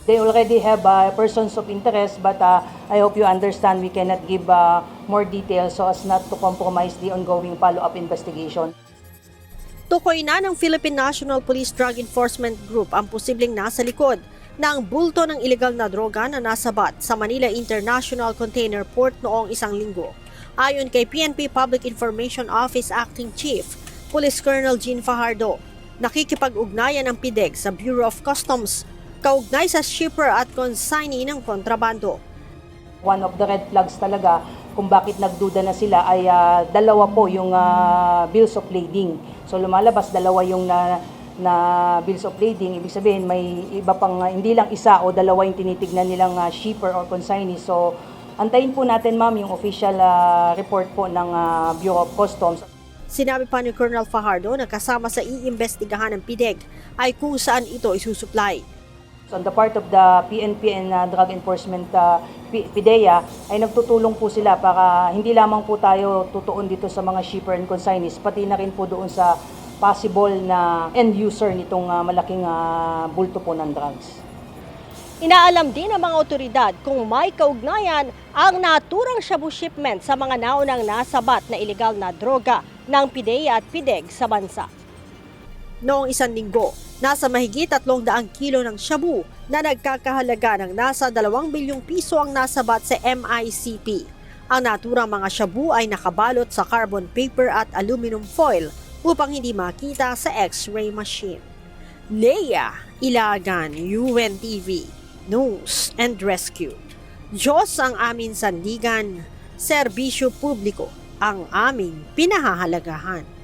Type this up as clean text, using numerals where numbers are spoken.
They already have persons of interest, but I hope you understand we cannot give more details so as not to compromise the ongoing follow-up investigation. Tukoy na ng Philippine National Police Drug Enforcement Group ang posibleng nasa likod ng bulto ng ilegal na droga na nasabat sa Manila International Container Port noong isang linggo. Ayon kay PNP Public Information Office Acting Chief, Police Colonel Jean Fajardo, nakikipag-ugnayan ang PIDEG sa Bureau of Customs kaugnay sa shipper at consignee ng kontrabando. One of the red flags talaga kung bakit nagduda na sila ay dalawa po yung bills of lading. So lumalabas dalawa yung na bills of lading, ibig sabihin may iba pang hindi lang isa o dalawa yung tinitignan nilang shipper or consignee. So antayin po natin ma'am yung official report po ng Bureau of Customs. Sinabi pa ni Colonel Fajardo na kasama sa iimbestigahan ng PIDEG ay kung saan ito isusupply. So on the part of the PNP and Drug Enforcement PIDEA ay nagtutulong po sila para hindi lamang po tayo tutuon dito sa mga shipper and consignees, pati na rin po doon sa possible na end user nitong malaking bulto po ng drugs. Inaalam din ng mga otoridad kung may kaugnayan ang naturang shabu shipment sa mga naunang nasabat na ilegal na droga ng PIDEA at PIDEG sa bansa. Noong isang linggo, nasa mahigit 300 kilo ng shabu na nagkakahalaga ng nasa 2 bilyong piso ang nasabat sa MICP. Ang naturang mga shabu ay nakabalot sa carbon paper at aluminum foil upang hindi makita sa X-ray machine. Leia Ilagan, UNTV, News and Rescue. Diyos ang aming sandigan, serbisyo publiko ang aming pinahahalagahan.